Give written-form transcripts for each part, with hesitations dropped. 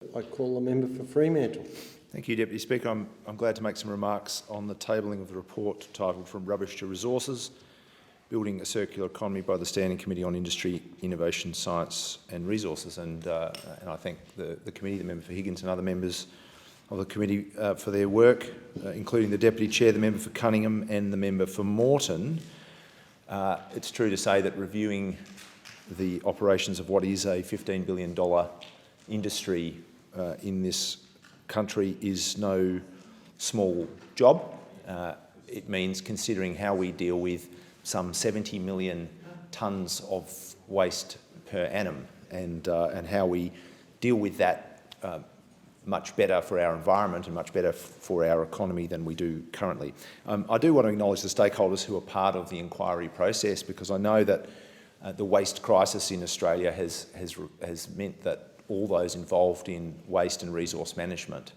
I call the member for Fremantle. Thank you, Deputy Speaker. I'm glad to make some remarks on the tabling of the report titled From Rubbish to Resources, Building a Circular Economy by the Standing Committee on Industry, Innovation, Science and Resources. And I thank the committee, the member for Higgins and other members of the committee for their work, including the Deputy Chair, the member for Cunningham and the member for Moreton. It's true to say that reviewing the operations of what is a $15 billion industry in this country is no small job. It means considering how we deal with some 70 million tonnes of waste per annum and how we deal with that much better for our environment and much better for our economy than we do currently. I do want to acknowledge the stakeholders who are part of the inquiry process, because I know that the waste crisis in Australia has meant that all those involved in waste and resource management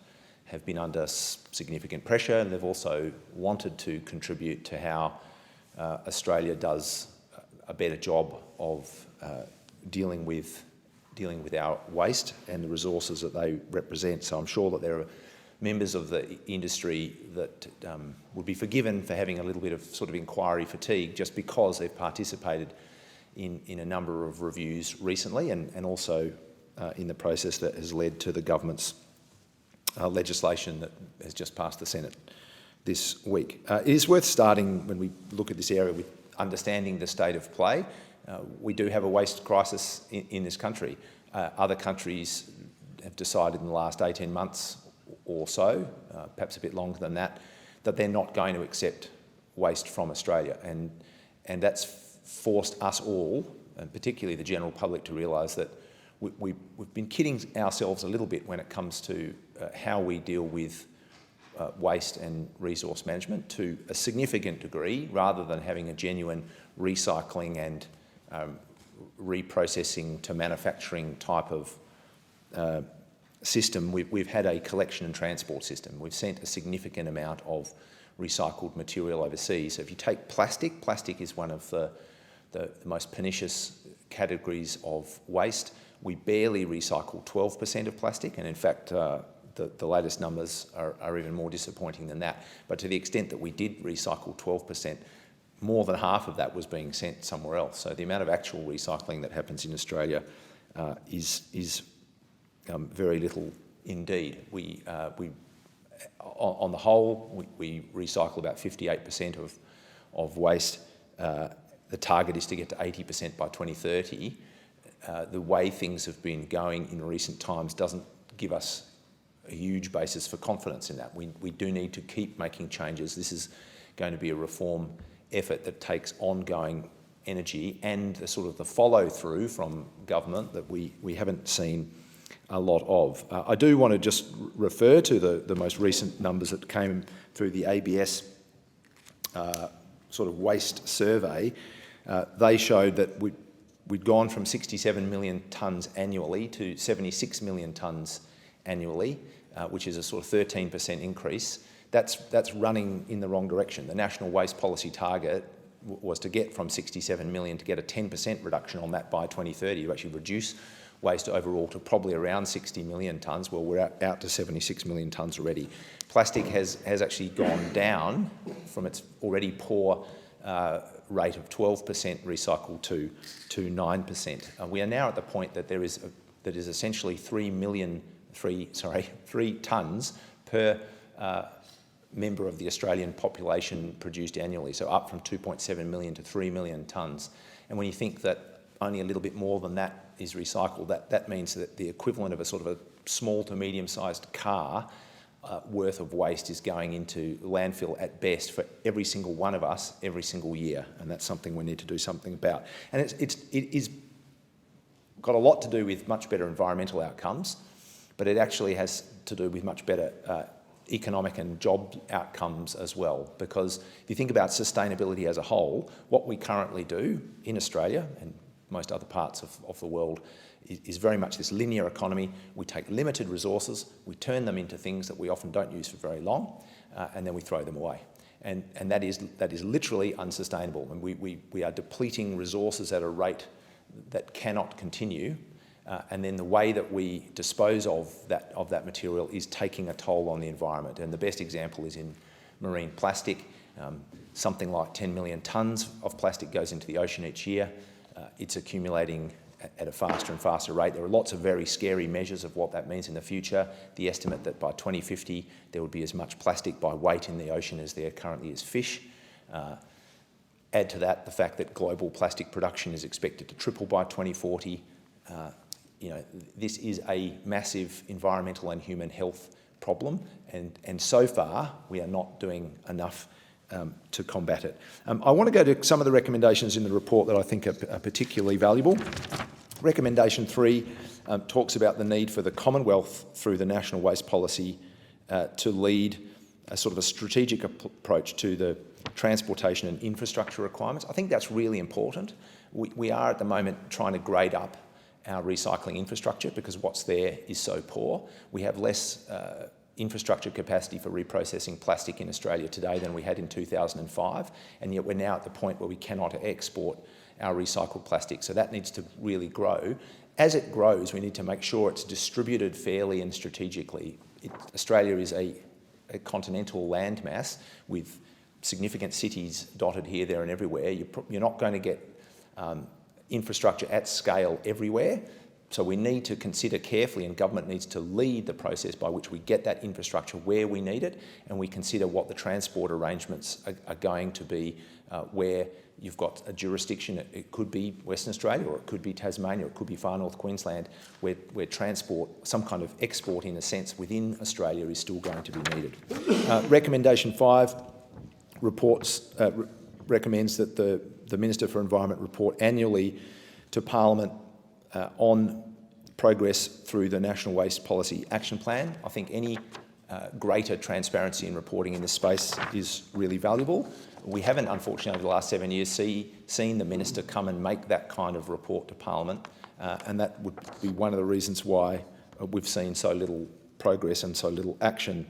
have been under significant pressure, and they've also wanted to contribute to how Australia does a better job of dealing with our waste and the resources that they represent. So I'm sure that there are members of the industry that would be forgiven for having a little bit of sort of inquiry fatigue just because they've participated in a number of reviews recently and also in the process that has led to the government's legislation that has just passed the Senate this week. It is worth starting, when we look at this area, with understanding the state of play. We do have a waste crisis in this country. Other countries have decided in the last 18 months or so, perhaps a bit longer than that, that they're not going to accept waste from Australia. And that's forced us all, and particularly the general public, to realise that we've been kidding ourselves a little bit when it comes to how we deal with waste and resource management to a significant degree, rather than having a genuine recycling and reprocessing to manufacturing type of system. We've had a collection and transport system. We've sent a significant amount of recycled material overseas. So if you take plastic is one of the most pernicious categories of waste. We barely recycle 12% of plastic, and in fact the latest numbers are even more disappointing than that. But to the extent that we did recycle 12%, more than half of that was being sent somewhere else. So the amount of actual recycling that happens in Australia is very little indeed. We on the whole, we recycle about 58% of waste. The target is to get to 80% by 2030. The way things have been going in recent times doesn't give us a huge basis for confidence in that. We do need to keep making changes. This is going to be a reform effort that takes ongoing energy and the sort of the follow-through from government that we haven't seen a lot of. I do want to just refer to the most recent numbers that came through the ABS sort of waste survey. They showed that we'd gone from 67 million tonnes annually to 76 million tonnes annually, which is a sort of 13% increase. That's running in the wrong direction. The National Waste Policy target was to get from 67 million to get a 10% reduction on that by 2030, to actually reduce waste overall to probably around 60 million tonnes. Well, we're out to 76 million tonnes already. Plastic has actually gone down from its already poor rate of 12% recycled to 9%. We are now at the point that that is essentially 3 tonnes per member of the Australian population produced annually, so up from 2.7 million to 3 million tonnes. And when you think that only a little bit more than that is recycled, that means that the equivalent of a sort of a small to medium-sized car worth of waste is going into landfill at best for every single one of us every single year, and that's something we need to do something about. And it is got a lot to do with much better environmental outcomes, but it actually has to do with much better economic and job outcomes as well. Because if you think about sustainability as a whole, what we currently do in Australia and most other parts of the world is very much this linear economy. We take limited resources, we turn them into things that we often don't use for very long, and then we throw them away. And that is literally unsustainable. And we are depleting resources at a rate that cannot continue and then the way that we dispose of that material is taking a toll on the environment. And the best example is in marine plastic. Something like 10 million tonnes of plastic goes into the ocean each year. It's accumulating at a faster and faster rate. There are lots of very scary measures of what that means in the future. The estimate that by 2050 there would be as much plastic by weight in the ocean as there currently is fish. Add to that the fact that global plastic production is expected to triple by 2040. This is a massive environmental and human health problem, and so far we are not doing enough to combat it. I want to go to some of the recommendations in the report that I think are particularly valuable. Recommendation 3 talks about the need for the Commonwealth, through the National Waste Policy, to lead a sort of a strategic approach to the transportation and infrastructure requirements. I think that's really important. We are at the moment trying to grade up our recycling infrastructure because what's there is so poor. We have less infrastructure capacity for reprocessing plastic in Australia today than we had in 2005, and yet we're now at the point where we cannot export our recycled plastic, so that needs to really grow. As it grows, we need to make sure it's distributed fairly and strategically. Australia is a continental landmass with significant cities dotted here, there and everywhere. You're not going to get infrastructure at scale everywhere. So we need to consider carefully, and government needs to lead the process by which we get that infrastructure where we need it, and we consider what the transport arrangements are going to be where you've got a jurisdiction. It could be Western Australia, or it could be Tasmania, or it could be far north Queensland, where transport, some kind of export in a sense within Australia, is still going to be needed. Recommendation 5 recommends that the Minister for Environment report annually to Parliament on progress through the National Waste Policy Action Plan. I think any greater transparency in reporting in this space is really valuable. We haven't, unfortunately, over the last 7 years seen the Minister come and make that kind of report to Parliament, and that would be one of the reasons why we've seen so little progress and so little action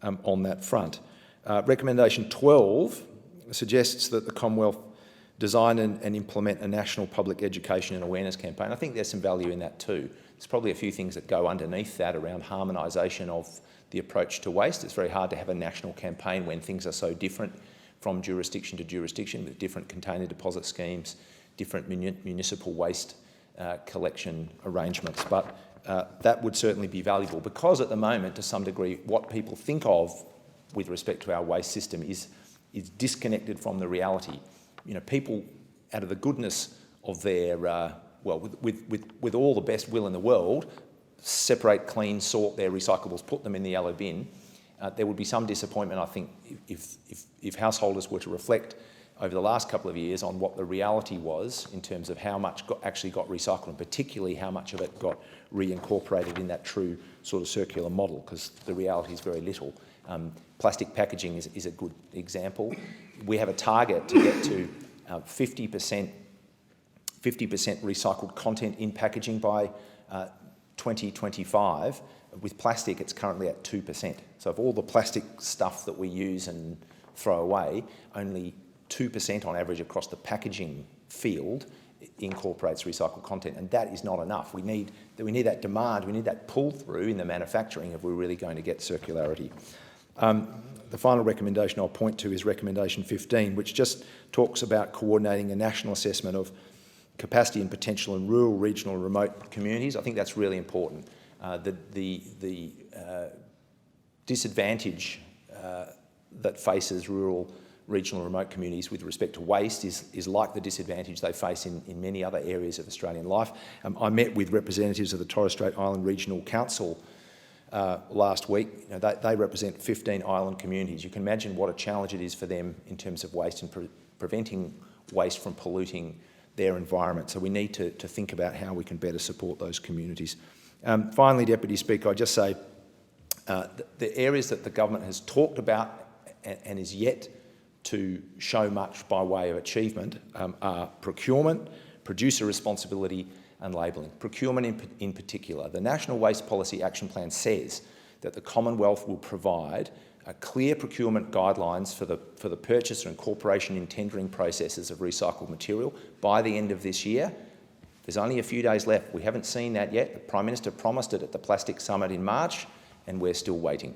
on that front. Recommendation 12 suggests that the Commonwealth design and implement a national public education and awareness campaign. I think there's some value in that too. There's probably a few things that go underneath that around harmonisation of the approach to waste. It's very hard to have a national campaign when things are so different from jurisdiction to jurisdiction, with different container deposit schemes, different municipal waste collection arrangements. But that would certainly be valuable, because at the moment, to some degree, what people think of with respect to our waste system is disconnected from the reality. People, out of the goodness of their, with all the best will in the world, separate, clean, sort their recyclables, put them in the yellow bin. There would be some disappointment, I think, if householders were to reflect over the last couple of years on what the reality was in terms of how much actually got recycled, and particularly how much of it got reincorporated in that true sort of circular model, because the reality is very little. Plastic packaging is a good example. We have a target to get to 50% recycled content in packaging by 2025. With plastic, it's currently at 2%. So of all the plastic stuff that we use and throw away, only 2% on average across the packaging field incorporates recycled content, and that is not enough. We need that demand, we need that pull-through in the manufacturing if we're really going to get circularity. The final recommendation I'll point to is recommendation 15, which just talks about coordinating a national assessment of capacity and potential in rural, regional and remote communities. I think that's really important. The disadvantage that faces rural, regional and remote communities with respect to waste is like the disadvantage they face in many other areas of Australian life. I met with representatives of the Torres Strait Island Regional Council last week. They represent 15 island communities. You can imagine what a challenge it is for them in terms of waste and preventing waste from polluting their environment. So we need to think about how we can better support those communities. Finally, Deputy Speaker, I just say the areas that the government has talked about and is yet to show much by way of achievement are procurement, producer responsibility and labelling. Procurement in particular. The National Waste Policy Action Plan says that the Commonwealth will provide clear procurement guidelines for the purchase or incorporation in tendering processes of recycled material by the end of this year. There's only a few days left. We haven't seen that yet. The Prime Minister promised it at the Plastic Summit in March, and we're still waiting.